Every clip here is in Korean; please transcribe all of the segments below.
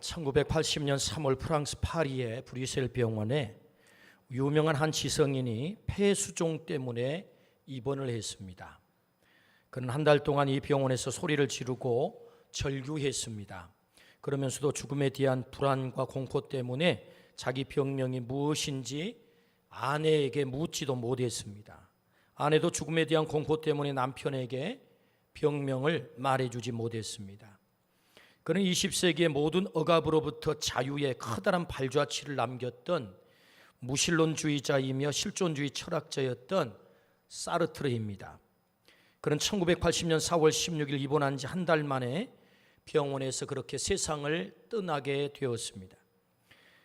1980년 3월 프랑스 파리의 브뤼셀 병원에 유명한 한 지성인이 폐수종 때문에 입원을 했습니다. 그는 한 달 동안 이 병원에서 소리를 지르고 절규했습니다. 그러면서도 죽음에 대한 불안과 공포 때문에 자기 병명이 무엇인지 아내에게 묻지도 못했습니다. 아내도 죽음에 대한 공포 때문에 남편에게 병명을 말해주지 못했습니다. 그는 20세기의 모든 억압으로부터 자유의 커다란 발자취를 남겼던 무신론주의자이며 실존주의 철학자였던 사르트르입니다. 그는 1980년 4월 16일 입원한 지 한 달 만에 병원에서 그렇게 세상을 떠나게 되었습니다.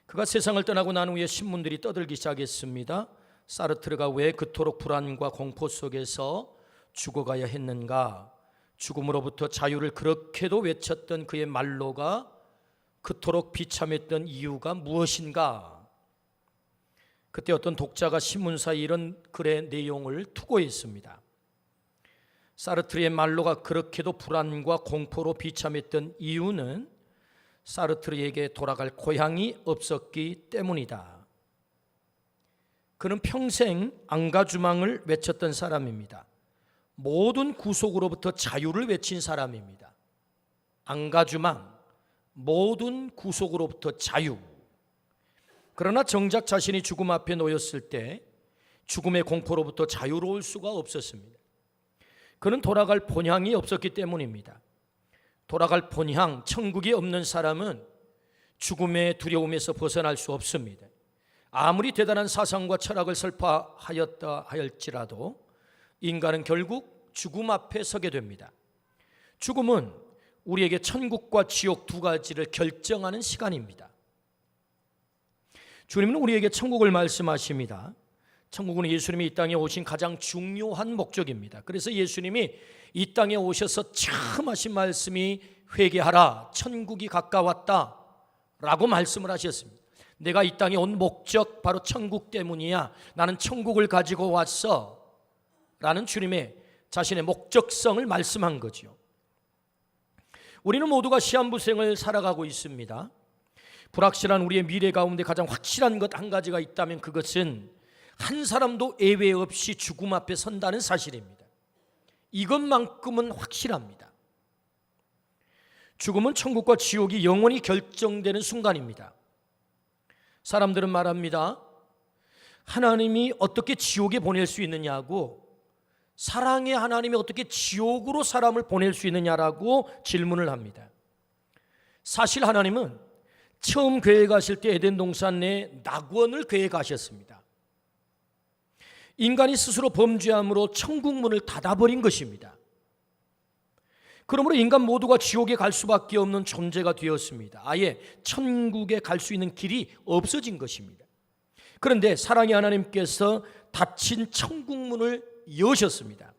그가 세상을 떠나고 난 후에 신문들이 떠들기 시작했습니다. 사르트르가 왜 그토록 불안과 공포 속에서 죽어가야 했는가? 죽음으로부터 자유를 그렇게도 외쳤던 그의 말로가 그토록 비참했던 이유가 무엇인가? 그때 어떤 독자가 신문사에 이런 글의 내용을 투고했습니다. 사르트르의 말로가 그렇게도 불안과 공포로 비참했던 이유는 사르트르에게 돌아갈 고향이 없었기 때문이다. 그는 평생 앙가주망을 외쳤던 사람입니다. 모든 구속으로부터 자유를 외친 사람입니다. 앙가주망, 모든 구속으로부터 자유. 그러나 정작 자신이 죽음 앞에 놓였을 때 죽음의 공포로부터 자유로울 수가 없었습니다. 그는 돌아갈 본향이 없었기 때문입니다. 돌아갈 본향, 천국이 없는 사람은 죽음의 두려움에서 벗어날 수 없습니다. 아무리 대단한 사상과 철학을 설파하였다 할지라도 인간은 결국 죽음 앞에 서게 됩니다. 죽음은 우리에게 천국과 지옥 두 가지를 결정하는 시간입니다. 주님은 우리에게 천국을 말씀하십니다. 천국은 예수님이 이 땅에 오신 가장 중요한 목적입니다. 그래서 예수님이 이 땅에 오셔서 처음 하신 말씀이 회개하라, 천국이 가까웠다 라고 말씀을 하셨습니다. 내가 이 땅에 온 목적 바로 천국 때문이야. 나는 천국을 가지고 왔어 라는 주님의 자신의 목적성을 말씀한 거죠. 우리는 모두가 시한부생을 살아가고 있습니다. 불확실한 우리의 미래 가운데 가장 확실한 것 한 가지가 있다면 그것은 한 사람도 예외 없이 죽음 앞에 선다는 사실입니다. 이것만큼은 확실합니다. 죽음은 천국과 지옥이 영원히 결정되는 순간입니다. 사람들은 말합니다. 하나님이 어떻게 지옥에 보낼 수 있느냐고, 사랑의 하나님이 어떻게 지옥으로 사람을 보낼 수 있느냐라고 질문을 합니다. 사실 하나님은 처음 계획하실 때 에덴 동산 내에 낙원을 계획하셨습니다. 인간이 스스로 범죄함으로 천국 문을 닫아버린 것입니다. 그러므로 인간 모두가 지옥에 갈 수밖에 없는 존재가 되었습니다. 아예 천국에 갈 수 있는 길이 없어진 것입니다. 그런데 사랑의 하나님께서 닫힌 천국 문을 여셨습니다.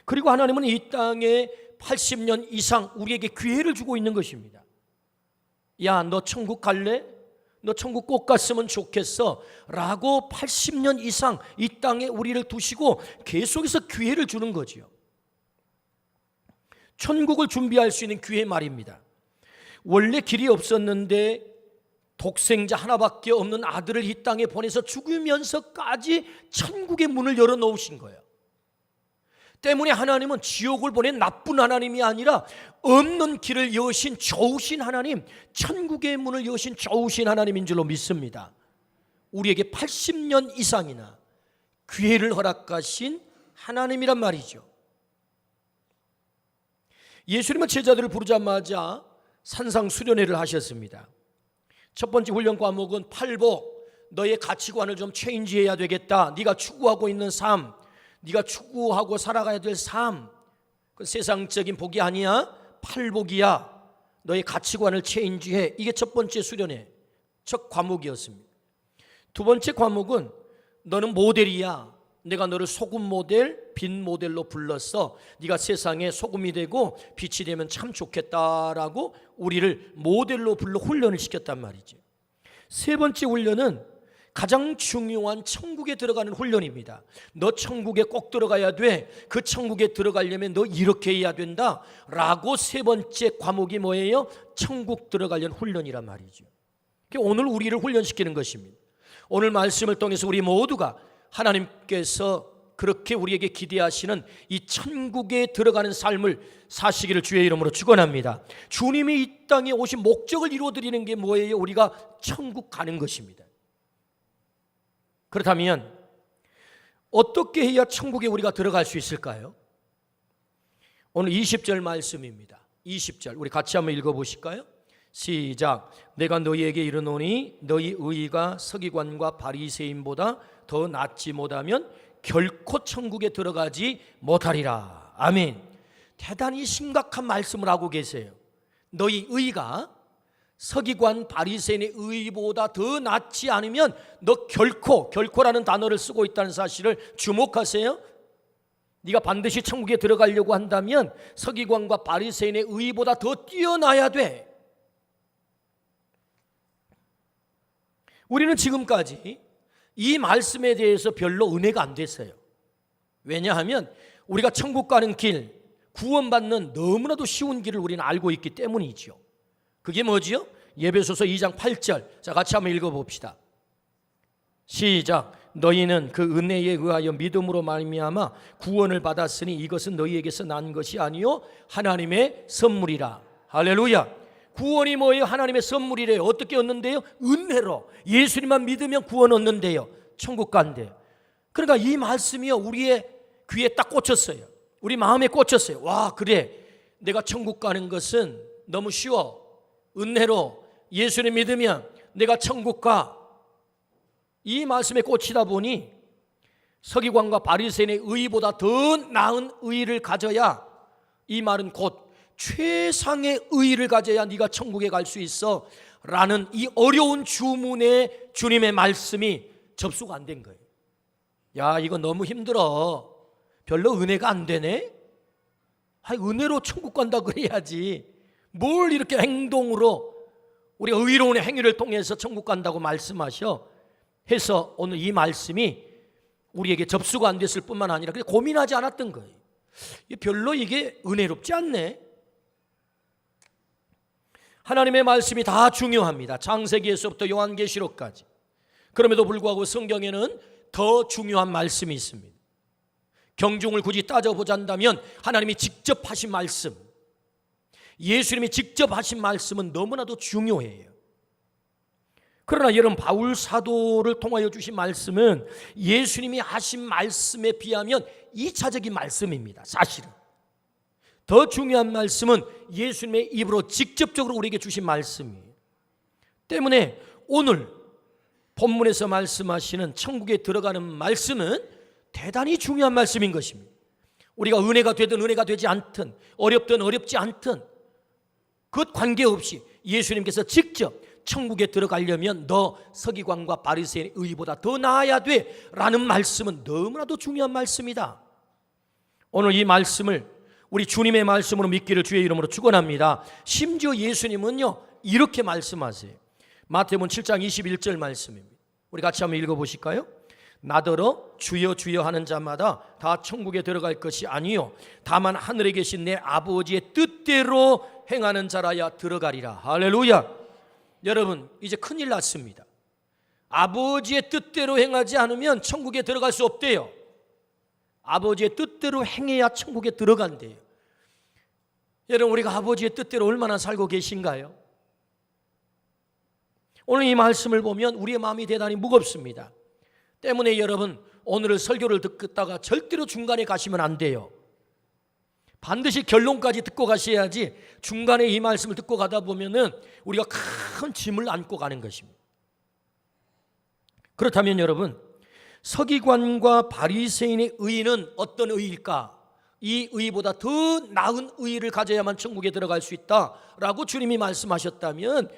그리고 하나님은 이 땅에 80년 이상 우리에게 기회를 주고 있는 것입니다. 야, 너 천국 갈래? 너 천국 꼭 갔으면 좋겠어 라고 80년 이상 이 땅에 우리를 두시고 계속해서 기회를 주는 거지요. 천국을 준비할 수 있는 기회 말입니다. 원래 길이 없었는데 독생자 하나밖에 없는 아들을 이 땅에 보내서 죽으면서까지 천국의 문을 열어놓으신 거예요. 때문에 하나님은 지옥을 보낸 나쁜 하나님이 아니라 없는 길을 여신 좋으신 하나님, 천국의 문을 여신 좋으신 하나님인 줄로 믿습니다. 우리에게 80년 이상이나 기회를 허락하신 하나님이란 말이죠. 예수님은 제자들을 부르자마자 산상수련회를 하셨습니다. 첫 번째 훈련 과목은 팔복, 너의 가치관을 좀 체인지해야 되겠다. 네가 추구하고 있는 삶, 네가 추구하고 살아가야 될 삶, 그 세상적인 복이 아니야. 팔복이야. 너의 가치관을 체인지해. 이게 첫 번째 수련회, 첫 과목이었습니다. 두 번째 과목은 너는 모델이야. 내가 너를 소금 모델, 빛 모델로 불렀어. 네가 세상에 소금이 되고 빛이 되면 참 좋겠다라고 우리를 모델로 불러 훈련을 시켰단 말이죠. 세 번째 훈련은 가장 중요한 천국에 들어가는 훈련입니다. 너 천국에 꼭 들어가야 돼. 그 천국에 들어가려면 너 이렇게 해야 된다 라고 세 번째 과목이 뭐예요? 천국 들어가려는 훈련이란 말이죠. 오늘 우리를 훈련시키는 것입니다. 오늘 말씀을 통해서 우리 모두가 하나님께서 그렇게 우리에게 기대하시는 이 천국에 들어가는 삶을 사시기를 주의 이름으로 축원합니다. 주님이 이 땅에 오신 목적을 이루어드리는 게 뭐예요? 우리가 천국 가는 것입니다. 그렇다면 어떻게 해야 천국에 우리가 들어갈 수 있을까요? 오늘 20절 말씀입니다. 20절 우리 같이 한번 읽어보실까요? 시작. 내가 너희에게 이르노니 너희 의의가 서기관과 바리새인보다 더 낫지 못하면 결코 천국에 들어가지 못하리라. 아멘. 대단히 심각한 말씀을 하고 계세요. 너희 의의가 서기관 바리새인의 의의보다 더 낫지 않으면 너 결코라는 단어를 쓰고 있다는 사실을 주목하세요. 네가 반드시 천국에 들어가려고 한다면 서기관과 바리새인의 의의보다 더 뛰어나야 돼. 우리는 지금까지 이 말씀에 대해서 별로 은혜가 안 됐어요. 왜냐하면 우리가 천국 가는 길, 구원받는 너무나도 쉬운 길을 우리는 알고 있기 때문이죠. 그게 뭐지요? 에베소서 2장 8절. 자, 같이 한번 읽어봅시다. 시작. 너희는 그 은혜에 의하여 믿음으로 말미암아 구원을 받았으니 이것은 너희에게서 난 것이 아니요 하나님의 선물이라. 할렐루야. 구원이 뭐예요? 하나님의 선물이래요. 어떻게 얻는데요? 은혜로. 예수님만 믿으면 구원 얻는데요. 천국 간대요. 그러니까 이 말씀이요 우리의 귀에 딱 꽂혔어요. 우리 마음에 꽂혔어요. 와, 그래, 내가 천국 가는 것은 너무 쉬워. 은혜로 예수님 믿으면 내가 천국 가. 이 말씀에 꽂히다 보니 서기관과 바리새인의 의의보다 더 나은 의의를 가져야, 이 말은 곧 최상의 의의를 가져야 네가 천국에 갈 수 있어 라는 이 어려운 주문에 주님의 말씀이 접수가 안 된 거예요. 야, 이거 너무 힘들어. 별로 은혜가 안 되네. 은혜로 천국 간다 그래야지. 뭘 이렇게 행동으로 우리가 의로운 행위를 통해서 천국 간다고 말씀하셔 해서 오늘 이 말씀이 우리에게 접수가 안 됐을 뿐만 아니라 그냥 고민하지 않았던 거예요. 별로 이게 은혜롭지 않네. 하나님의 말씀이 다 중요합니다. 창세기에서부터 요한계시록까지. 그럼에도 불구하고 성경에는 더 중요한 말씀이 있습니다. 경중을 굳이 따져보자면 하나님이 직접 하신 말씀, 예수님이 직접 하신 말씀은 너무나도 중요해요. 그러나 여러분, 바울 사도를 통하여 주신 말씀은 예수님이 하신 말씀에 비하면 2차적인 말씀입니다. 사실은 더 중요한 말씀은 예수님의 입으로 직접적으로 우리에게 주신 말씀이에요. 때문에 오늘 본문에서 말씀하시는 천국에 들어가는 말씀은 대단히 중요한 말씀인 것입니다. 우리가 은혜가 되든 은혜가 되지 않든, 어렵든 어렵지 않든 그것 관계없이 예수님께서 직접 천국에 들어가려면 너 서기관과 바리새인의 의의보다 더 나아야 돼 라는 말씀은 너무나도 중요한 말씀이다. 오늘 이 말씀을 우리 주님의 말씀으로 믿기를 주의 이름으로 축원합니다. 심지어 예수님은요 이렇게 말씀하세요. 마태복음 7장 21절 말씀입니다. 우리 같이 한번 읽어보실까요? 나더러 주여 주여 하는 자마다 다 천국에 들어갈 것이 아니요 다만 하늘에 계신 내 아버지의 뜻대로 행하는 자라야 들어가리라. 할렐루야. 여러분, 이제 큰일 났습니다. 아버지의 뜻대로 행하지 않으면 천국에 들어갈 수 없대요. 아버지의 뜻대로 행해야 천국에 들어간대요. 여러분, 우리가 아버지의 뜻대로 얼마나 살고 계신가요? 오늘 이 말씀을 보면 우리의 마음이 대단히 무겁습니다. 때문에 여러분, 오늘 설교를 듣다가 절대로 중간에 가시면 안 돼요. 반드시 결론까지 듣고 가셔야지 중간에 이 말씀을 듣고 가다 보면은 우리가 큰 짐을 안고 가는 것입니다. 그렇다면 여러분, 서기관과 바리새인의 의의는 어떤 의의일까? 이 의의보다 더 나은 의의를 가져야만 천국에 들어갈 수 있다라고 주님이 말씀하셨다면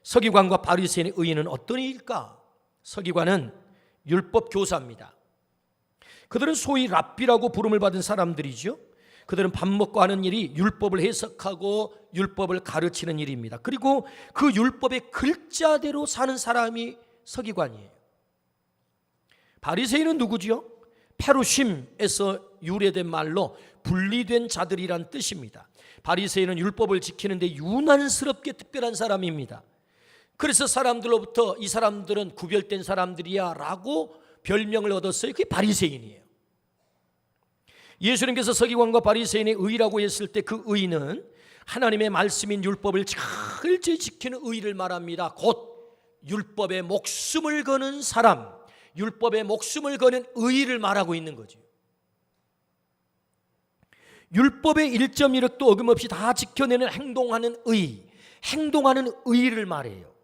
서기관과 바리새인의 의의는 어떤 의의일까? 서기관은 율법 교사입니다. 그들은 소위 랍비라고 부름을 받은 사람들이죠. 그들은 밥 먹고 하는 일이 율법을 해석하고 율법을 가르치는 일입니다. 그리고 그 율법의 글자대로 사는 사람이 서기관이에요. 바리새인은 누구지요? 페루심에서 유래된 말로 분리된 자들이란 뜻입니다. 바리새인은 율법을 지키는데 유난스럽게 특별한 사람입니다. 그래서 사람들로부터 이 사람들은 구별된 사람들이야 라고 별명을 얻었어요. 그게 바리새인이에요. 예수님께서 서기관과 바리새인의 의라고 했을 때 그 의는 하나님의 말씀인 율법을 철저히 지키는 의를 말합니다. 곧 율법에 목숨을 거는 사람, 율법에 목숨을 거는 의를 말하고 있는 거죠. 율법의 1.1획도 어김없이 다 지켜내는 행동하는 의를 말해요.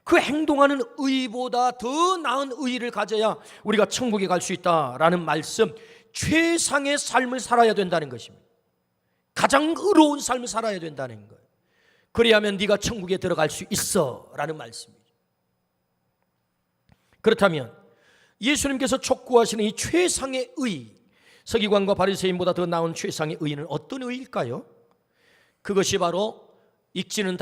그 행동하는 의보다 더 나은 의를 가져야 우리가 천국에 갈 수 있다라는 말씀, 최상의 삶을 살아야 된다는 것입니다. 가장 의로운 삶을 살아야 된다는 거예요. 그래야만 네가 천국에 들어갈 수 있어 라는 말씀이죠. 그렇다면 예수님께서 촉구하시는 이 최상의 의, 서기관과 바리새인보다 더 나은 최상의 의는 어떤 의일까요? 그것이 바로 읽지는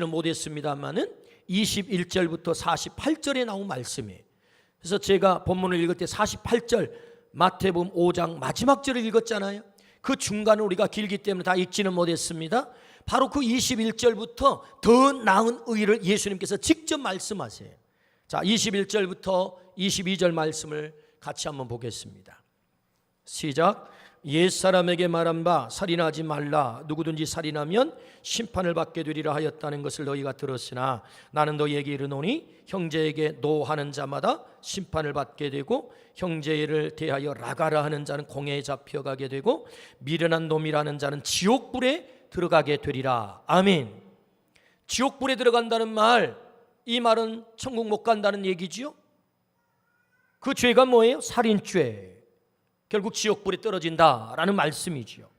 못했습니다만은 21절부터 48절에 나온 말씀이에요. 그래서 제가 본문을 읽을 때 48절 마태복음 5장 마지막 절을 읽었잖아요. 그 중간을 우리가 길기 때문에 다 읽지는 못했습니다. 바로 그 21절부터 더 나은 의를 예수님께서 직접 말씀하세요. 자, 21절부터 22절 말씀을 같이 한번 보겠습니다. 시작. 옛사람에게 말한 바 살인하지 말라. 누구든지 살인하면 심판을 받게 되리라 하였다는 것을 너희가 들었으나 나는 너희에게 이르노니 형제에게 노하는 자마다 심판을 받게 되고 형제를 대하여 라가라 하는 자는 공회에 잡혀가게 되고 미련한 놈이라는 자는 지옥불에 들어가게 되리라. 아멘. 지옥불에 들어간다는 말, 이 말은 천국 못 간다는 얘기지요. 그 죄가 뭐예요? 살인죄. 결국 지옥불에 떨어진다라는 말씀이지요.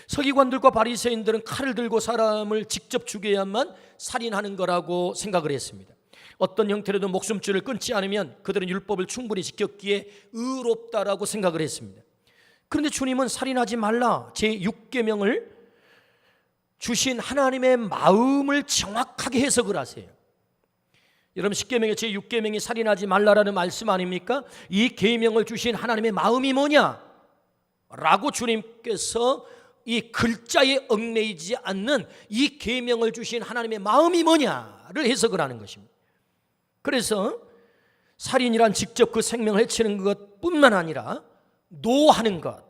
서기관들과 바리새인들은 칼을 들고 사람을 직접 죽여야만 살인하는 거라고 생각을 했습니다. 어떤 형태로도 목숨줄을 끊지 않으면 그들은 율법을 충분히 지켰기에 의롭다라고 생각을 했습니다. 그런데 주님은 살인하지 말라 제6계명을 주신 하나님의 마음을 정확하게 해석을 하세요. 여러분, 10계명의 제6계명이 살인하지 말라라는 말씀 아닙니까? 이 계명을 주신 하나님의 마음이 뭐냐? 라고 주님께서 이 글자에 얽매이지 않는 이 계명을 주신 하나님의 마음이 뭐냐를 해석을 하는 것입니다. 그래서 살인이란 직접 그 생명을 해치는 것뿐만 아니라 노하는 것,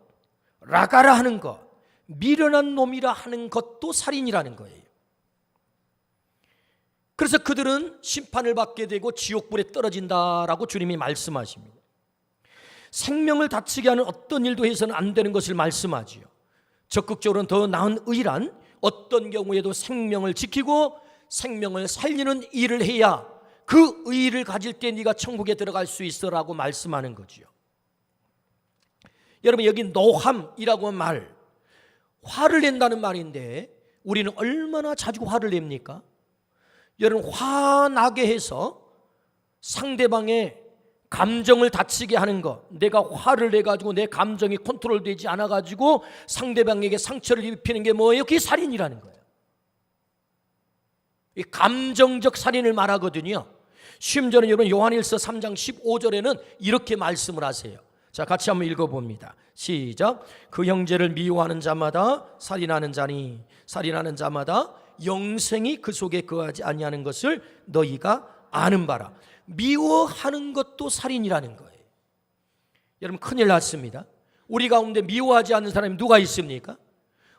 라가라 하는 것, 미련한 놈이라 하는 것도 살인이라는 거예요. 그래서 그들은 심판을 받게 되고 지옥불에 떨어진다라고 주님이 말씀하십니다. 생명을 다치게 하는 어떤 일도 해서는 안 되는 것을 말씀하지요. 적극적으로는 더 나은 의란 어떤 경우에도 생명을 지키고 생명을 살리는 일을 해야 그 의를 가질 때 네가 천국에 들어갈 수 있어라고 말씀하는 거지요. 여러분, 여기 노함이라고 하는 말, 화를 낸다는 말인데 우리는 얼마나 자주 화를 냅니까? 여러분, 화나게 해서 상대방의 감정을 다치게 하는 것, 내가 화를 내가지고 내 감정이 컨트롤되지 않아가지고 상대방에게 상처를 입히는 게 뭐예요? 그게 살인이라는 거예요. 이 감정적 살인을 말하거든요. 심지어는 여러분 요한일서 3장 15절에는 이렇게 말씀을 하세요. 자, 같이 한번 읽어봅니다. 시작. 그 형제를 미워하는 자마다 살인하는 자니 살인하는 자마다 영생이 그 속에 거하지 아니하는 것을 너희가 아는 바라. 미워하는 것도 살인이라는 거예요. 여러분, 큰일 났습니다. 우리 가운데 미워하지 않는 사람이 누가 있습니까?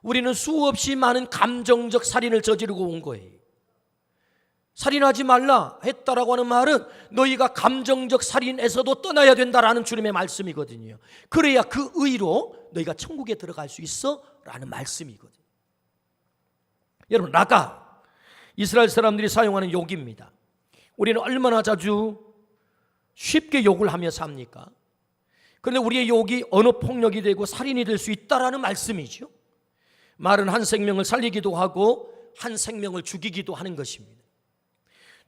우리는 수없이 많은 감정적 살인을 저지르고 온 거예요. 살인하지 말라 했다라고 하는 말은 너희가 감정적 살인에서도 떠나야 된다라는 주님의 말씀이거든요. 그래야 그 의로 너희가 천국에 들어갈 수 있어 라는 말씀이거든요. 여러분, 라가, 이스라엘 사람들이 사용하는 욕입니다. 우리는 얼마나 자주 쉽게 욕을 하며 삽니까? 그런데 우리의 욕이 언어폭력이 되고 살인이 될 수 있다라는 말씀이죠. 말은 한 생명을 살리기도 하고 한 생명을 죽이기도 하는 것입니다.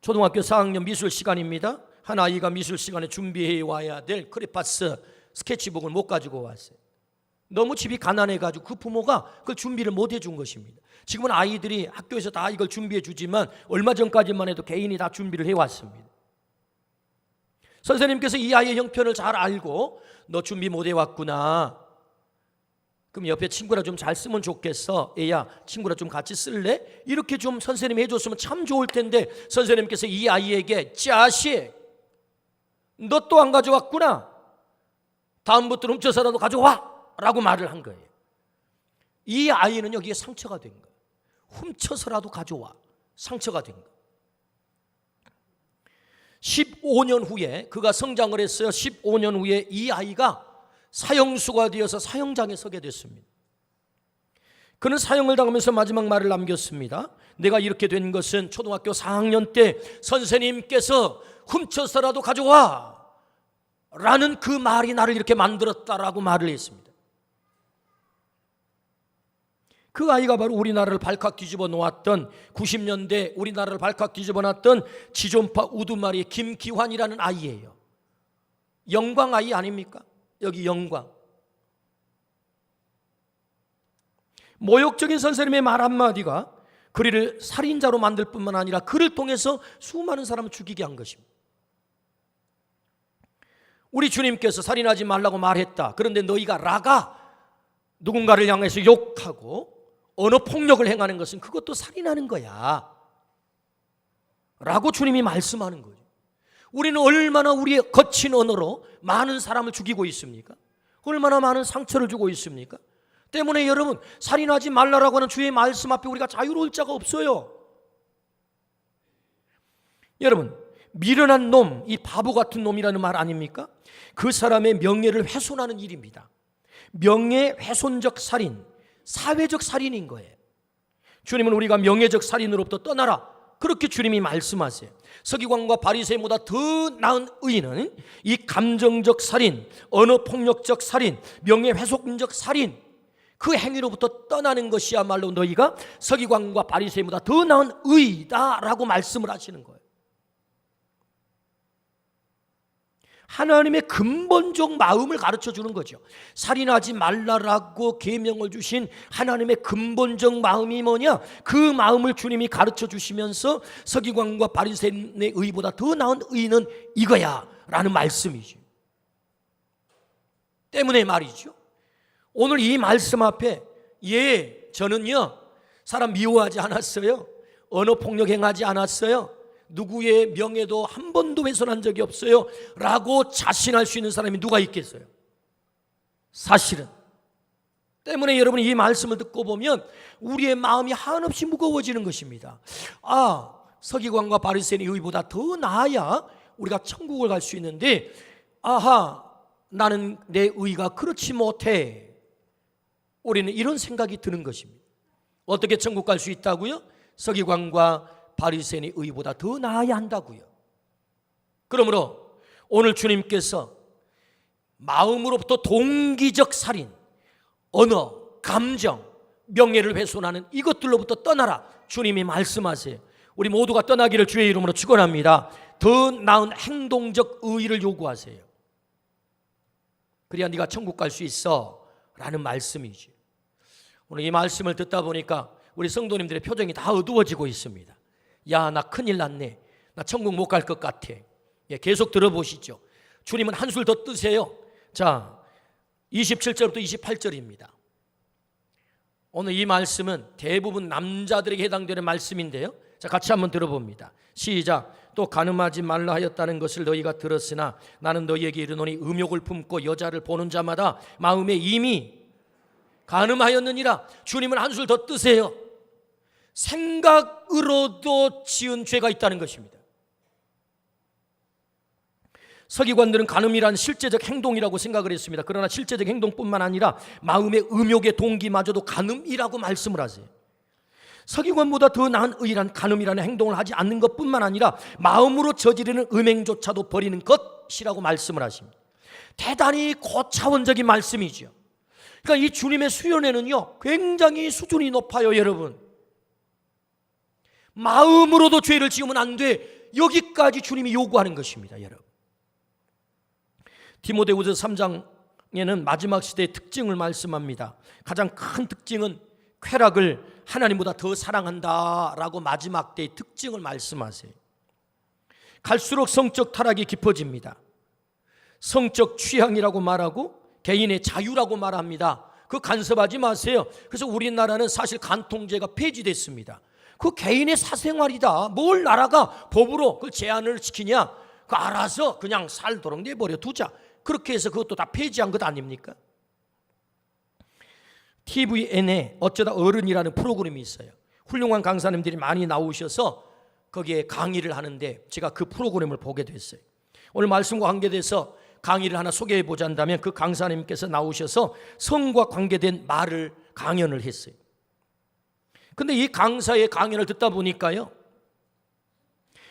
초등학교 4학년 미술 시간입니다. 한 아이가 미술 시간에 준비해 와야 될 크레파스 스케치북을 못 가지고 왔어요. 너무 집이 가난해가지고 그 부모가 그걸 준비를 못 해준 것입니다. 지금은 아이들이 학교에서 다 이걸 준비해 주지만 얼마 전까지만 해도 개인이 다 준비를 해왔습니다. 선생님께서 이 아이의 형편을 잘 알고 너 준비 못 해왔구나. 그럼 옆에 친구라 좀 잘 쓰면 좋겠어. 애야 친구라 좀 같이 쓸래? 이렇게 좀 선생님이 해줬으면 참 좋을 텐데 선생님께서 이 아이에게 자식 너 또 안 가져왔구나. 다음부터 훔쳐서라도 가져와 라고 말을 한 거예요. 이 아이는 여기에 상처가 된 거예요. 훔쳐서라도 가져와. 상처가 된 거예요. 15년 후에 그가 성장을 했어요. 15년 후에 이 아이가 사형수가 되어서 사형장에 서게 됐습니다. 그는 사형을 당하면서 마지막 말을 남겼습니다. 내가 이렇게 된 것은 초등학교 4학년 때 선생님께서 훔쳐서라도 가져와 라는 그 말이 나를 이렇게 만들었다라고 말을 했습니다. 그 아이가 바로 우리나라를 발칵 뒤집어 놓았던 90년대 우리나라를 발칵 뒤집어 놨던 지존파 우두마리의 김기환이라는 아이예요. 영광 아이 아닙니까? 여기 영광. 모욕적인 선생님의 말 한마디가 그를 살인자로 만들 뿐만 아니라 그를 통해서 수많은 사람을 죽이게 한 것입니다. 우리 주님께서 살인하지 말라고 말했다. 그런데 너희가 라가 누군가를 향해서 욕하고 언어폭력을 행하는 것은 그것도 살인하는 거야 라고 주님이 말씀하는 거죠. 우리는 얼마나 우리의 거친 언어로 많은 사람을 죽이고 있습니까? 얼마나 많은 상처를 주고 있습니까? 때문에 여러분 살인하지 말라라고 하는 주의 말씀 앞에 우리가 자유로울 자가 없어요. 여러분 미련한 놈, 이 바보 같은 놈이라는 말 아닙니까? 그 사람의 명예를 훼손하는 일입니다. 명예훼손적 살인, 사회적 살인인 거예요. 주님은 우리가 명예적 살인으로부터 떠나라 그렇게 주님이 말씀하세요. 서기관과 바리새인보다 더 나은 의인은 이 감정적 살인, 언어폭력적 살인, 명예훼손적 살인 그 행위로부터 떠나는 것이야말로 너희가 서기관과 바리새인보다 더 나은 의이다라고 말씀을 하시는 거예요. 하나님의 근본적 마음을 가르쳐 주는 거죠. 살인하지 말라라고 계명을 주신 하나님의 근본적 마음이 뭐냐? 그 마음을 주님이 가르쳐 주시면서 서기관과 바리새인의 의보다 더 나은 의는 이거야 라는 말씀이죠. 때문에 말이죠. 오늘 이 말씀 앞에 저는요 사람 미워하지 않았어요. 언어폭력 행하지 않았어요. 누구의 명예도 한 번도 훼손한 적이 없어요 라고 자신할 수 있는 사람이 누가 있겠어요? 사실은 때문에 여러분 이 말씀을 듣고 보면 우리의 마음이 한없이 무거워지는 것입니다. 서기관과 바리새인의 의보다 더 나아야 우리가 천국을 갈 수 있는데 나는 내 의가 그렇지 못해. 우리는 이런 생각이 드는 것입니다. 어떻게 천국 갈 수 있다고요? 서기관과 바리새인의 의보다 더 나아야 한다고요. 그러므로 오늘 주님께서 마음으로부터 동기적 살인, 언어, 감정, 명예를 훼손하는 이것들로부터 떠나라 주님이 말씀하세요. 우리 모두가 떠나기를 주의 이름으로 축원합니다. 더 나은 행동적 의의를 요구하세요. 그래야 네가 천국 갈 수 있어 라는 말씀이지. 오늘 이 말씀을 듣다 보니까 우리 성도님들의 표정이 다 어두워지고 있습니다. 야, 나 큰일 났네. 나 천국 못 갈 것 같아. 계속 들어보시죠. 주님은 한술 더 뜨세요. 자, 27절부터 28절입니다. 오늘 이 말씀은 대부분 남자들에게 해당되는 말씀인데요. 자, 같이 한번 들어봅니다. 시작. 또 간음하지 말라 하였다는 것을 너희가 들었으나 나는 너희에게 이르노니 음욕을 품고 여자를 보는 자마다 마음에 이미 간음하였느니라. 주님은 한술 더 뜨세요. 생각으로도 지은 죄가 있다는 것입니다. 서기관들은 간음이란 실제적 행동이라고 생각을 했습니다. 그러나 실제적 행동뿐만 아니라 마음의 음욕의 동기마저도 간음이라고 말씀을 하세요. 서기관보다 더 나은 의란 간음이라는 행동을 하지 않는 것뿐만 아니라 마음으로 저지르는 음행조차도 버리는 것이라고 말씀을 하십니다. 대단히 고차원적인 말씀이죠. 그러니까 이 주님의 수련회는요 굉장히 수준이 높아요. 여러분, 마음으로도 죄를 지으면 안 돼. 여기까지 주님이 요구하는 것입니다. 여러분, 디모데후서 3장에는 마지막 시대의 특징을 말씀합니다. 가장 큰 특징은 쾌락을 하나님보다 더 사랑한다라고 마지막 때의 특징을 말씀하세요. 갈수록 성적 타락이 깊어집니다. 성적 취향이라고 말하고 개인의 자유라고 말합니다. 그 간섭하지 마세요. 그래서 우리나라는 사실 간통죄가 폐지됐습니다. 그 개인의 사생활이다. 뭘 나라가 법으로 그걸 제한을 시키냐? 그 알아서 그냥 살도록 내버려 두자. 그렇게 해서 그것도 다 폐지한 것 아닙니까? TVN에 어쩌다 어른이라는 프로그램이 있어요. 훌륭한 강사님들이 많이 나오셔서 거기에 강의를 하는데 제가 그 프로그램을 보게 됐어요. 오늘 말씀과 관계돼서 강의를 하나 소개해 보자 한다면 그 강사님께서 나오셔서 성과 관계된 말을 강연을 했어요. 근데 이 강사의 강연을 듣다 보니까요,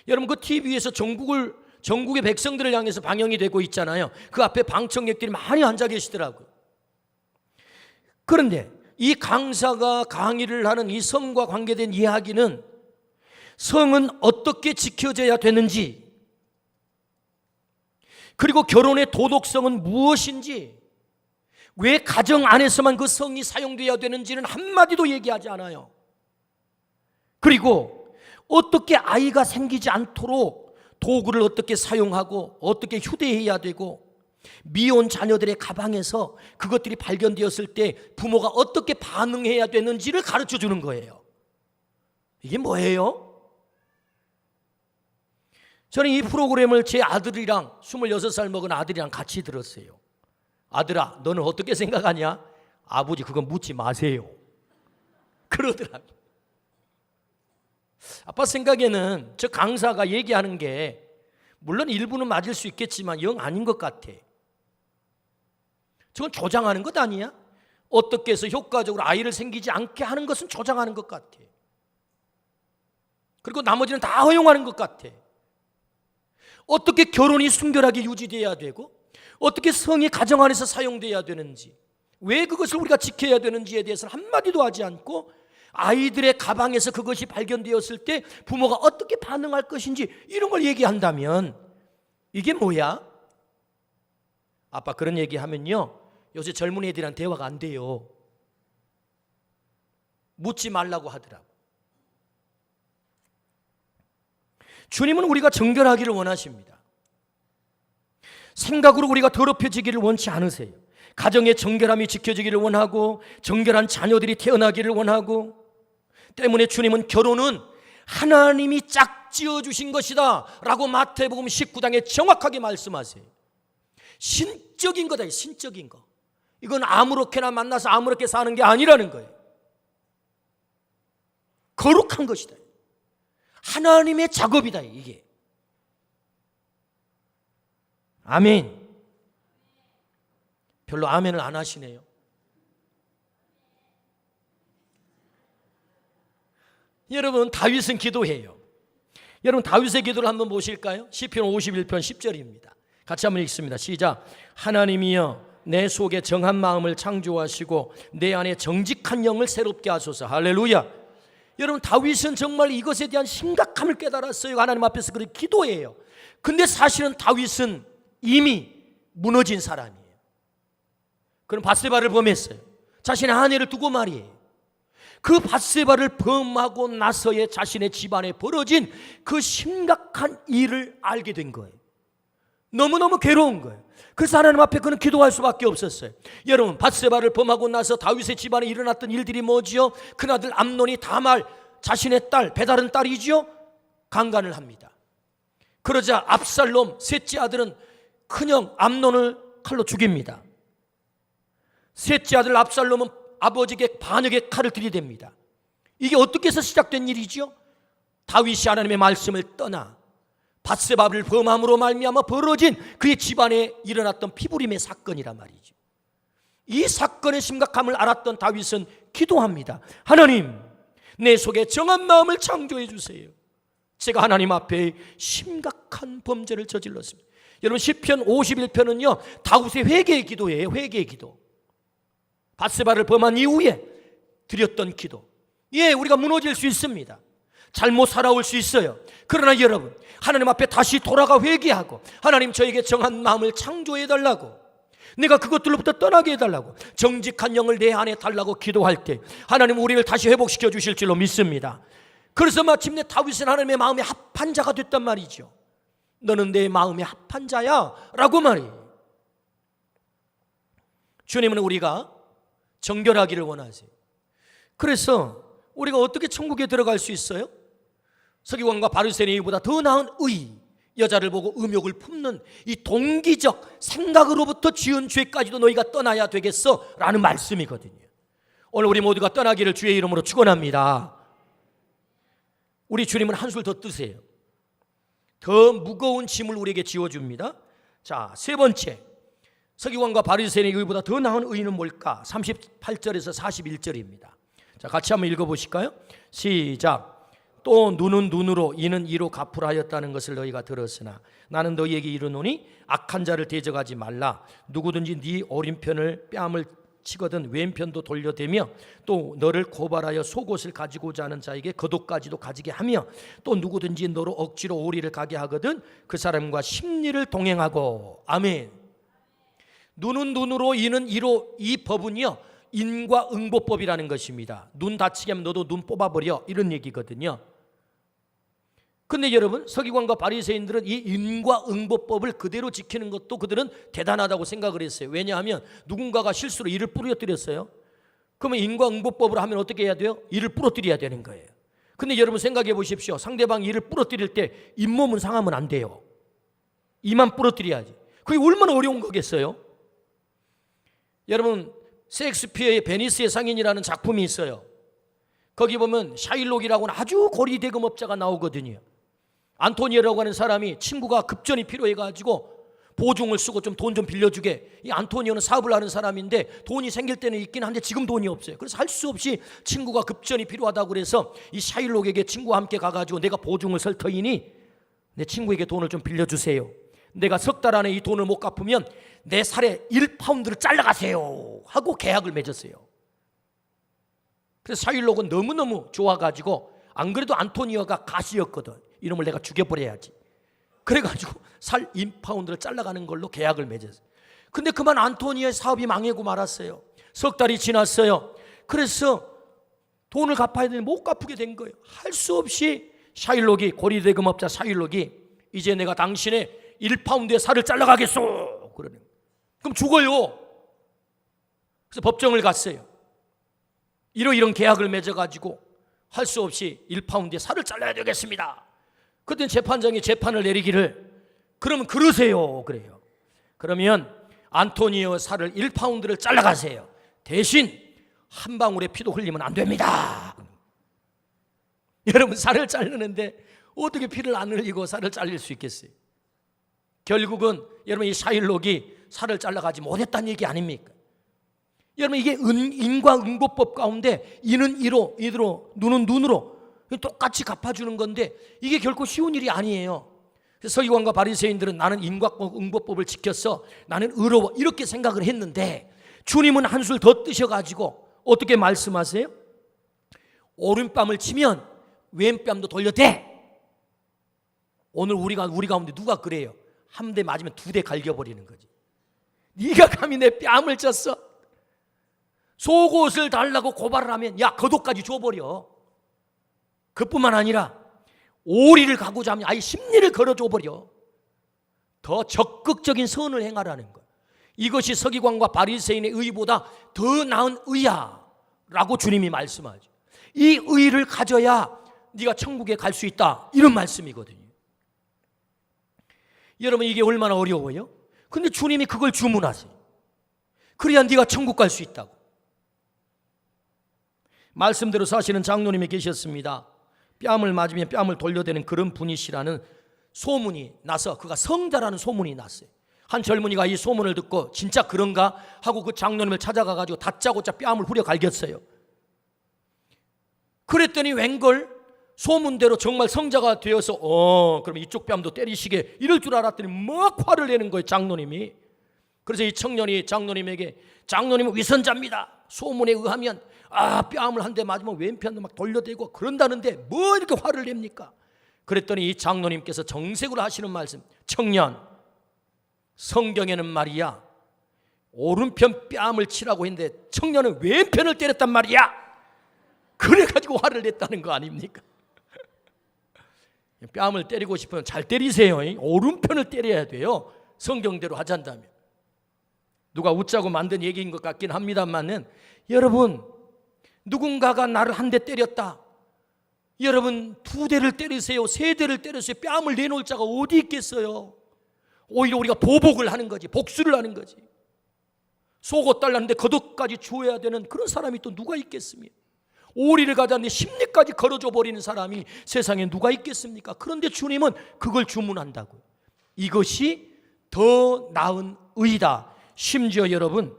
여러분 그 TV에서 전국의 백성들을 향해서 방영이 되고 있잖아요. 그 앞에 방청객들이 많이 앉아 계시더라고요. 그런데 이 강사가 강의를 하는 이 성과 관계된 이야기는 성은 어떻게 지켜져야 되는지, 그리고 결혼의 도덕성은 무엇인지, 왜 가정 안에서만 그 성이 사용되어야 되는지는 한마디도 얘기하지 않아요. 그리고 어떻게 아이가 생기지 않도록 도구를 어떻게 사용하고 어떻게 휴대해야 되고, 미혼 자녀들의 가방에서 그것들이 발견되었을 때 부모가 어떻게 반응해야 되는지를 가르쳐 주는 거예요. 이게 뭐예요? 저는 이 프로그램을 제 아들이랑 26살 먹은 아들이랑 같이 들었어요. 아들아, 너는 어떻게 생각하냐? 아버지 그건 묻지 마세요. 그러더라고요. 아빠 생각에는 저 강사가 얘기하는 게 물론 일부는 맞을 수 있겠지만 영 아닌 것 같아. 저건 조장하는 것 아니야? 어떻게 해서 효과적으로 아이를 생기지 않게 하는 것은 조장하는 것 같아. 그리고 나머지는 다 허용하는 것 같아. 어떻게 결혼이 순결하게 유지돼야 되고, 어떻게 성이 가정 안에서 사용돼야 되는지, 왜 그것을 우리가 지켜야 되는지에 대해서는 한마디도 하지 않고, 아이들의 가방에서 그것이 발견되었을 때 부모가 어떻게 반응할 것인지 이런 걸 얘기한다면 이게 뭐야? 아빠 그런 얘기하면요, 요새 젊은 애들이랑 대화가 안 돼요. 묻지 말라고 하더라고. 주님은 우리가 정결하기를 원하십니다. 생각으로 우리가 더럽혀지기를 원치 않으세요. 가정의 정결함이 지켜지기를 원하고, 정결한 자녀들이 태어나기를 원하고, 때문에 주님은 결혼은 하나님이 짝지어 주신 것이다 라고 마태복음 19장에 정확하게 말씀하세요. 신적인 거다. 신적인 거. 이건 아무렇게나 만나서 아무렇게 사는 게 아니라는 거예요. 거룩한 것이다. 하나님의 작업이다 이게. 아멘. 별로 아멘을 안 하시네요. 여러분 다윗은 기도해요. 여러분 다윗의 기도를 한번 보실까요? 시편 51편 10절입니다. 같이 한번 읽습니다. 시작. 하나님이여 내 속에 정한 마음을 창조하시고 내 안에 정직한 영을 새롭게 하소서. 할렐루야. 여러분 다윗은 정말 이것에 대한 심각함을 깨달았어요. 하나님 앞에서 그렇게 기도해요. 근데 사실은 다윗은 이미 무너진 사람이에요. 그럼 밧세바를 범했어요. 자신의 아내를 두고 말이에요. 그 밧세바를 범하고 나서의 자신의 집안에 벌어진 그 심각한 일을 알게 된 거예요. 너무너무 괴로운 거예요. 그래서 하나님 앞에 그는 기도할 수밖에 없었어요. 여러분 밧세바를 범하고 나서 다윗의 집안에 일어났던 일들이 뭐지요? 큰아들 암논이 다말 자신의 딸 배다른 딸이지요, 강간을 합니다. 그러자 압살롬 셋째 아들은 큰형 암논을 칼로 죽입니다. 셋째 아들 압살롬은 아버지에게 반역의 칼을 들이댑니다. 이게 어떻게 해서 시작된 일이죠? 다윗이 하나님의 말씀을 떠나 밧세바를 범함으로 말미암아 벌어진 그의 집안에 일어났던 피부림의 사건이란 말이죠. 이 사건의 심각함을 알았던 다윗은 기도합니다. 하나님, 내 속에 정한 마음을 창조해 주세요. 제가 하나님 앞에 심각한 범죄를 저질렀습니다. 여러분 시편 51편은요 다윗의 회개의 기도예요. 회개의 기도. 밧세바를 범한 이후에 드렸던 기도. 예, 우리가 무너질 수 있습니다. 잘못 살아올 수 있어요. 그러나 여러분 하나님 앞에 다시 돌아가 회개하고, 하나님 저에게 정한 마음을 창조해달라고, 내가 그것들로부터 떠나게 해달라고, 정직한 영을 내 안에 달라고 기도할 때 하나님 우리를 다시 회복시켜 주실 줄로 믿습니다. 그래서 마침내 다윗은 하나님의 마음에 합한 자가 됐단 말이죠. 너는 내 마음에 합한 자야 라고 말이에요. 주님은 우리가 정결하기를 원하세요. 그래서 우리가 어떻게 천국에 들어갈 수 있어요? 서기관과 바리새인보다 더 나은 의, 여자를 보고 음욕을 품는 이 동기적 생각으로부터 지은 죄까지도 너희가 떠나야 되겠어 라는 말씀이거든요. 오늘 우리 모두가 떠나기를 주의 이름으로 축원합니다. 우리 주님은 한술 더 뜨세요. 더 무거운 짐을 우리에게 지어줍니다. 자, 세 번째, 서기관과 바리새인의 의보다 더 나은 의는 뭘까? 38절에서 41절입니다. 자, 같이 한번 읽어보실까요? 시작. 또 눈은 눈으로 이는 이로 갚으라 하였다는 것을 너희가 들었으나 나는 너희에게 이르노니 악한 자를 대적하지 말라. 누구든지 네 오른편을 뺨을 치거든 왼편도 돌려대며 또 너를 고발하여 속옷을 가지고자 하는 자에게 겉옷까지도 가지게 하며 또 누구든지 너로 억지로 오리를 가게 하거든 그 사람과 심리를 동행하고. 아멘. 눈은 눈으로 이는 이로, 이 법은요 인과응보법이라는 것입니다. 눈 다치게 하면 너도 눈 뽑아버려, 이런 얘기거든요. 근데 여러분, 서기관과 바리새인들은 이 인과응보법을 그대로 지키는 것도 그들은 대단하다고 생각을 했어요. 왜냐하면 누군가가 실수로 이를 부러뜨렸어요. 그러면 인과응보법으로 하면 어떻게 해야 돼요? 이를 부러뜨려야 되는 거예요. 근데 여러분 생각해 보십시오. 상대방이 이를 부러뜨릴 때 잇몸은 상하면 안 돼요. 이만 부러뜨려야지. 그게 얼마나 어려운 거겠어요? 여러분, 셰익스피어의 베니스의 상인이라는 작품이 있어요. 거기 보면 샤일록이라고는 아주 고리대금업자가 나오거든요. 안토니오라고 하는 사람이 친구가 급전이 필요해가지고 보증을 쓰고 좀 돈 좀 빌려주게. 이 안토니오는 사업을 하는 사람인데 돈이 생길 때는 있긴 한데 지금 돈이 없어요. 그래서 할 수 없이 친구가 급전이 필요하다고 그래서 이 샤일록에게 친구와 함께 가가지고 내가 보증을 설 터이니 내 친구에게 돈을 좀 빌려주세요. 내가 석 달 안에 이 돈을 못 갚으면 내 살에 1파운드를 잘라가세요 하고 계약을 맺었어요. 그래서 샤일록은 너무너무 좋아가지고, 안 그래도 안토니오가 가시였거든. 이놈을 내가 죽여버려야지. 그래가지고 살 1파운드를 잘라가는 걸로 계약을 맺었어요. 근데 그만 안토니오의 사업이 망하고 말았어요. 석 달이 지났어요. 그래서 돈을 갚아야 되는데 못 갚게 된 거예요. 할 수 없이 샤일록이, 고리대금업자 샤일록이 이제 내가 당신의 1파운드의 살을 잘라가겠소 그러는 거예요. 그럼 죽어요. 그래서 법정을 갔어요. 이런 계약을 맺어가지고 할 수 없이 1파운드의 살을 잘라야 되겠습니다. 그때 재판장이 재판을 내리기를, 그러면 그러세요 그래요. 그러면 안토니오 살을 1파운드를 잘라가세요. 대신 한 방울의 피도 흘리면 안 됩니다. 여러분, 살을 자르는데 어떻게 피를 안 흘리고 살을 잘릴 수 있겠어요? 결국은 여러분, 이 샤일록이 살을 잘라가지 못했다는 얘기 아닙니까? 여러분, 이게 인과응보법 가운데 이는 이로, 눈은 눈으로 똑같이 갚아주는 건데 이게 결코 쉬운 일이 아니에요. 그래서 서기관과 바리새인들은 나는 인과응보법을 지켰어, 나는 의로워, 이렇게 생각을 했는데 주님은 한술 더 뜨셔가지고 어떻게 말씀하세요? 오른뺨을 치면 왼뺨도 돌려대. 오늘 우리 가운데 누가 그래요? 한 대 맞으면 2대 갈겨버리는 거지. 네가 감히 내 뺨을 쳤어? 속옷을 달라고 고발을 하면 야, 겉옷까지 줘버려. 그뿐만 아니라 오리를 가고자 하면 아예 심리를 걸어줘버려. 더 적극적인 선을 행하라는 거야. 이것이 서기관과 바리새인의 의보다 더 나은 의야 라고 주님이 말씀하죠. 이 의를 가져야 네가 천국에 갈 수 있다, 이런 말씀이거든요. 여러분, 이게 얼마나 어려워요? 근데 주님이 그걸 주문하세요. 그래야 네가 천국 갈 수 있다고. 말씀대로 사실은 장로님이 계셨습니다. 뺨을 맞으면 뺨을 돌려대는 그런 분이시라는 소문이 나서, 그가 성자라는 소문이 났어요. 한 젊은이가 이 소문을 듣고 진짜 그런가 하고 그 장로님을 찾아가가지고 다짜고짜 뺨을 후려 갈겼어요. 그랬더니 웬걸 소문대로 정말 성자가 되어서 그럼 이쪽 뺨도 때리시게 이럴 줄 알았더니 막 화를 내는 거예요, 장로님이. 그래서 이 청년이 장로님에게, 장로님은 위선자입니다, 소문에 의하면 뺨을 한 대 맞으면 왼편도 막 돌려대고 그런다는데 뭐 이렇게 화를 냅니까? 그랬더니 이 장로님께서 정색으로 하시는 말씀, 청년, 성경에는 말이야 오른편 뺨을 치라고 했는데 청년은 왼편을 때렸단 말이야. 그래가지고 화를 냈다는 거 아닙니까? 뺨을 때리고 싶으면 잘 때리세요. 오른편을 때려야 돼요, 성경대로 하잔다면. 누가 웃자고 만든 얘기인 것 같긴 합니다만은, 여러분, 누군가가 나를 한 대 때렸다. 여러분, 2대를 때리세요, 3대를 때리세요. 뺨을 내놓을 자가 어디 있겠어요? 오히려 우리가 보복을 하는 거지, 복수를 하는 거지. 속옷 달라는데 겉옷까지 줘야 되는 그런 사람이 또 누가 있겠습니까? 오리를 가자는데 심리까지 걸어줘 버리는 사람이 세상에 누가 있겠습니까? 그런데 주님은 그걸 주문한다고요. 이것이 더 나은 의다. 심지어 여러분,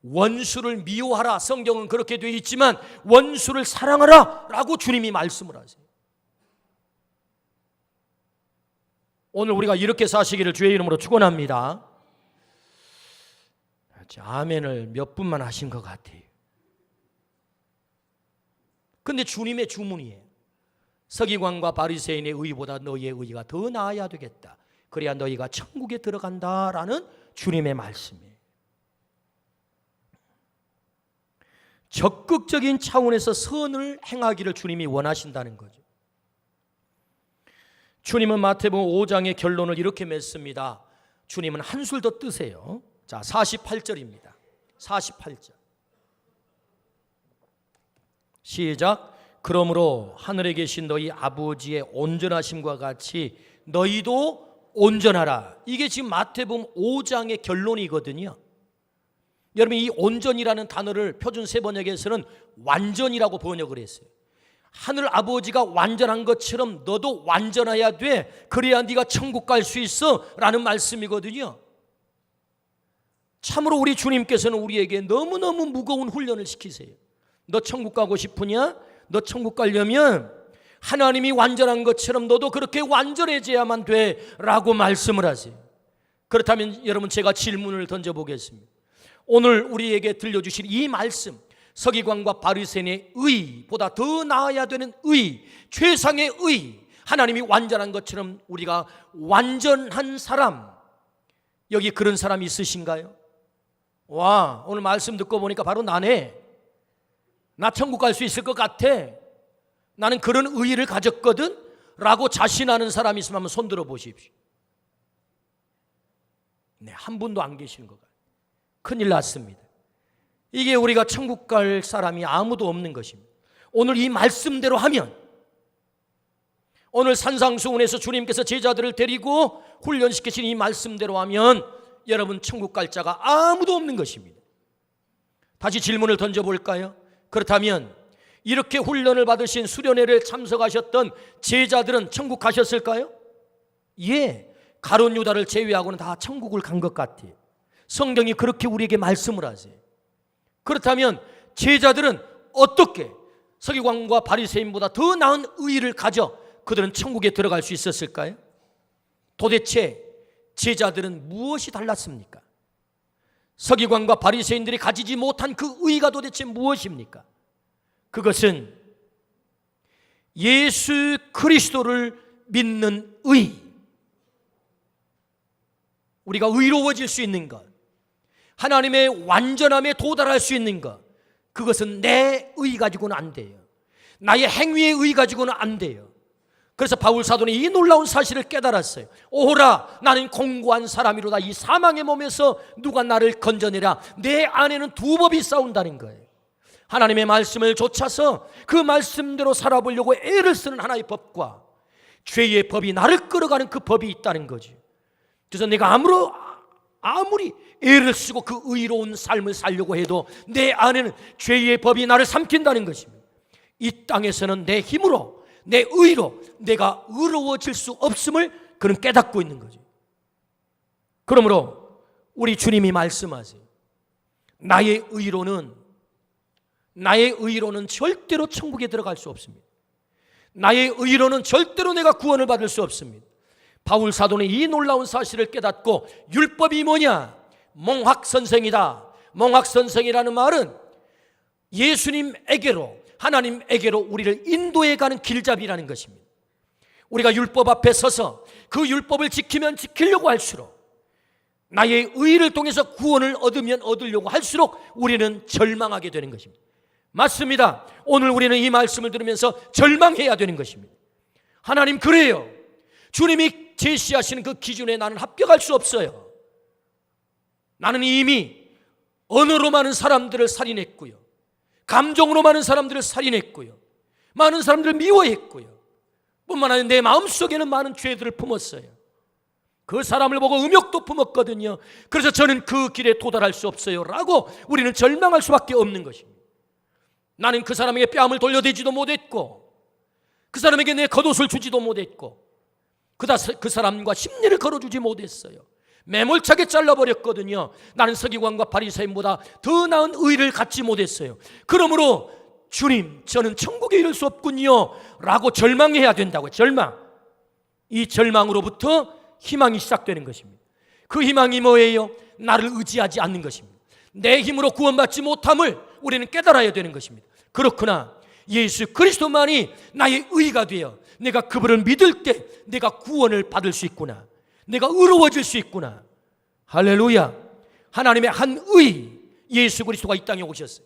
원수를 미워하라, 성경은 그렇게 되어 있지만 원수를 사랑하라 라고 주님이 말씀을 하세요. 오늘 우리가 이렇게 사시기를 주의 이름으로 축원합니다. 아멘을 몇 분만 하신 것 같아요. 근데 주님의 주문이에요. 서기관과 바리새인의 의보다 너희의 의가 더 나아야 되겠다. 그래야 너희가 천국에 들어간다라는 주님의 말씀이에요. 적극적인 차원에서 선을 행하기를 주님이 원하신다는 거죠. 주님은 마태복음 5장의 결론을 이렇게 맺습니다. 주님은 한술 더 뜨세요. 자, 48절입니다. 48절. 시작. 그러므로 하늘에 계신 너희 아버지의 온전하심과 같이 너희도 온전하라. 이게 지금 마태복음 5장의 결론이거든요. 여러분, 이 온전이라는 단어를 표준 세번역에서는 완전이라고 번역을 했어요. 하늘 아버지가 완전한 것처럼 너도 완전해야 돼. 그래야 네가 천국 갈 수 있어 라는 말씀이거든요. 참으로 우리 주님께서는 우리에게 너무너무 무거운 훈련을 시키세요. 너 천국 가고 싶으냐? 너 천국 가려면 하나님이 완전한 것처럼 너도 그렇게 완전해져야만 돼 라고 말씀을 하세요. 그렇다면 여러분, 제가 질문을 던져보겠습니다. 오늘 우리에게 들려주신 이 말씀, 서기관과 바리새인의 의보다 더 나아야 되는 의, 최상의 의, 하나님이 완전한 것처럼 우리가 완전한 사람, 여기 그런 사람이 있으신가요? 와, 오늘 말씀 듣고 보니까 바로 나네. 나 천국 갈 수 있을 것 같아. 나는 그런 의의를 가졌거든 라고 자신하는 사람이 있으면 한번 손 들어 보십시오. 네, 한 분도 안 계시는 것 같아요. 큰일 났습니다. 이게 우리가 천국 갈 사람이 아무도 없는 것입니다. 오늘 이 말씀대로 하면, 오늘 산상수훈에서 주님께서 제자들을 데리고 훈련시키신 이 말씀대로 하면 여러분, 천국 갈 자가 아무도 없는 것입니다. 다시 질문을 던져볼까요? 그렇다면 이렇게 훈련을 받으신 수련회를 참석하셨던 제자들은 천국 가셨을까요? 예, 가룟 유다를 제외하고는 다 천국을 간 것 같아요. 성경이 그렇게 우리에게 말씀을 하세요. 그렇다면 제자들은 어떻게 서기관과 바리새인보다 더 나은 의의를 가져 그들은 천국에 들어갈 수 있었을까요? 도대체 제자들은 무엇이 달랐습니까? 서기관과 바리새인들이 가지지 못한 그 의의가 도대체 무엇입니까? 그것은 예수 그리스도를 믿는 의, 우리가 의로워질 수 있는 것, 하나님의 완전함에 도달할 수 있는 것, 그것은 내 의 가지고는 안 돼요. 나의 행위의 의 가지고는 안 돼요. 그래서 바울 사도는 이 놀라운 사실을 깨달았어요. 오호라, 나는 공고한 사람이로다. 이 사망의 몸에서 누가 나를 건져내라. 내 안에는 두 법이 싸운다는 거예요. 하나님의 말씀을 좇아서 그 말씀대로 살아보려고 애를 쓰는 하나의 법과 죄의 법이 나를 끌어가는 그 법이 있다는 거죠. 그래서 내가 아무리 애를 쓰고 그 의로운 삶을 살려고 해도 내 안에는 죄의 법이 나를 삼킨다는 것입니다. 이 땅에서는 내 힘으로, 내 의로 내가 의로워질 수 없음을 그는 깨닫고 있는 거죠. 그러므로 우리 주님이 말씀하세요. 나의 의로는 절대로 천국에 들어갈 수 없습니다. 나의 의로는 절대로 내가 구원을 받을 수 없습니다. 바울 사도는 이 놀라운 사실을 깨닫고 율법이 뭐냐? 몽학선생이다. 몽학선생이라는 말은 예수님에게로, 하나님에게로 우리를 인도해 가는 길잡이라는 것입니다. 우리가 율법 앞에 서서 그 율법을 지키면 지키려고 할수록, 나의 의를 통해서 구원을 얻으면 얻으려고 할수록 우리는 절망하게 되는 것입니다. 맞습니다. 오늘 우리는 이 말씀을 들으면서 절망해야 되는 것입니다. 하나님, 그래요. 주님이 제시하시는 그 기준에 나는 합격할 수 없어요. 나는 이미 언어로 많은 사람들을 살인했고요, 감정으로 많은 사람들을 살인했고요, 많은 사람들을 미워했고요, 뿐만 아니라 내 마음속에는 많은 죄들을 품었어요. 그 사람을 보고 음욕도 품었거든요. 그래서 저는 그 길에 도달할 수 없어요 라고 우리는 절망할 수밖에 없는 것입니다. 나는 그 사람에게 뺨을 돌려대지도 못했고, 그 사람에게 내 겉옷을 주지도 못했고, 그 사람과 심리를 걸어주지 못했어요. 매몰차게 잘라버렸거든요. 나는 서기관과 바리새인보다 더 나은 의를 갖지 못했어요. 그러므로 주님, 저는 천국에 이를 수 없군요 라고 절망해야 된다고요. 절망. 이 절망으로부터 희망이 시작되는 것입니다. 그 희망이 뭐예요? 나를 의지하지 않는 것입니다. 내 힘으로 구원받지 못함을 우리는 깨달아야 되는 것입니다. 그렇구나, 예수 그리스도만이 나의 의가 되어 내가 그분을 믿을 때 내가 구원을 받을 수 있구나, 내가 의로워질 수 있구나. 할렐루야. 하나님의 한 의, 예수 그리스도가 이 땅에 오셨어요.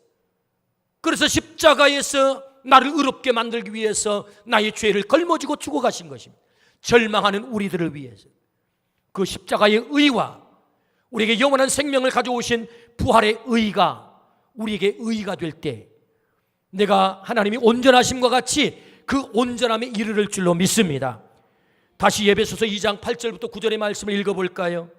그래서 십자가에서 나를 의롭게 만들기 위해서 나의 죄를 걸머지고 죽어가신 것입니다. 절망하는 우리들을 위해서 그 십자가의 의와 우리에게 영원한 생명을 가져오신 부활의 의가 우리에게 의가 될 때 내가 하나님이 온전하심과 같이 그 온전함에 이르를 줄로 믿습니다. 다시 에베소서 2장 8절부터 9절의 말씀을 읽어볼까요?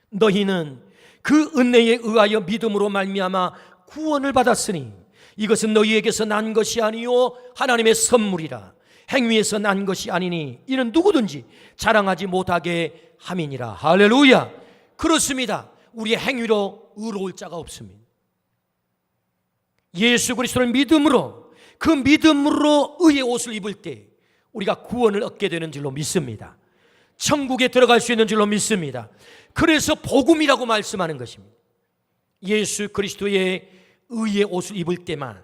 너희는 그 은혜에 의하여 믿음으로 말미암아 구원을 받았으니 이것은 너희에게서 난 것이 아니요 하나님의 선물이라. 행위에서 난 것이 아니니 이는 누구든지 자랑하지 못하게 함이니라. 할렐루야. 그렇습니다. 우리의 행위로 의로울 자가 없습니다. 예수 그리스도를 믿음으로, 그 믿음으로 의의 옷을 입을 때 우리가 구원을 얻게 되는 줄로 믿습니다. 천국에 들어갈 수 있는 줄로 믿습니다. 그래서 복음이라고 말씀하는 것입니다. 예수 그리스도의 의의 옷을 입을 때만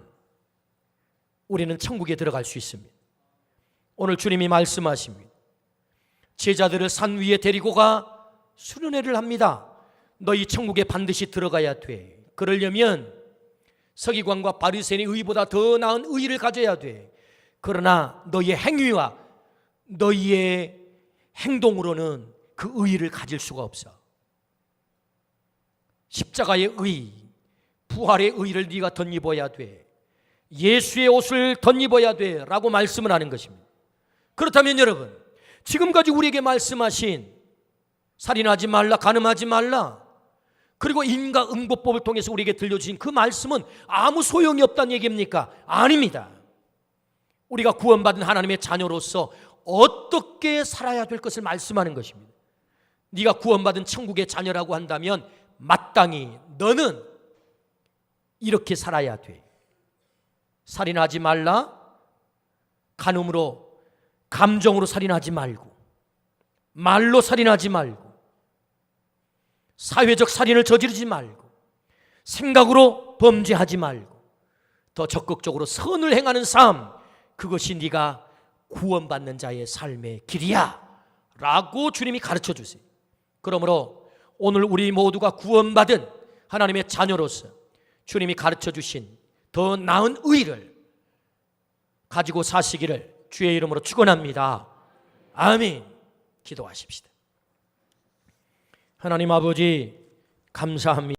우리는 천국에 들어갈 수 있습니다. 오늘 주님이 말씀하십니다. 제자들을 산 위에 데리고 가 수련회를 합니다. 너희 천국에 반드시 들어가야 돼. 그러려면 서기관과 바리새인의 의보다 더 나은 의를 가져야 돼. 그러나 너희의 행위와 너희의 행동으로는 그 의를 가질 수가 없어. 십자가의 의, 부활의 의를 네가 덧입어야 돼. 예수의 옷을 덧입어야 돼 라고 말씀을 하는 것입니다. 그렇다면 여러분, 지금까지 우리에게 말씀하신 살인하지 말라, 간음하지 말라, 그리고 인과응보법을 통해서 우리에게 들려주신 그 말씀은 아무 소용이 없다는 얘기입니까? 아닙니다. 우리가 구원받은 하나님의 자녀로서 어떻게 살아야 될 것을 말씀하는 것입니다. 네가 구원받은 천국의 자녀라고 한다면 마땅히 너는 이렇게 살아야 돼. 살인하지 말라, 간음으로, 감정으로 살인하지 말고, 말로 살인하지 말고, 사회적 살인을 저지르지 말고, 생각으로 범죄하지 말고, 더 적극적으로 선을 행하는 삶, 그것이 네가 구원받는 자의 삶의 길이야 라고 주님이 가르쳐 주세요. 그러므로 오늘 우리 모두가 구원받은 하나님의 자녀로서 주님이 가르쳐 주신 더 나은 의를 가지고 사시기를 주의 이름으로 축원합니다. 아멘. 기도하십시다. 하나님 아버지 감사합니다.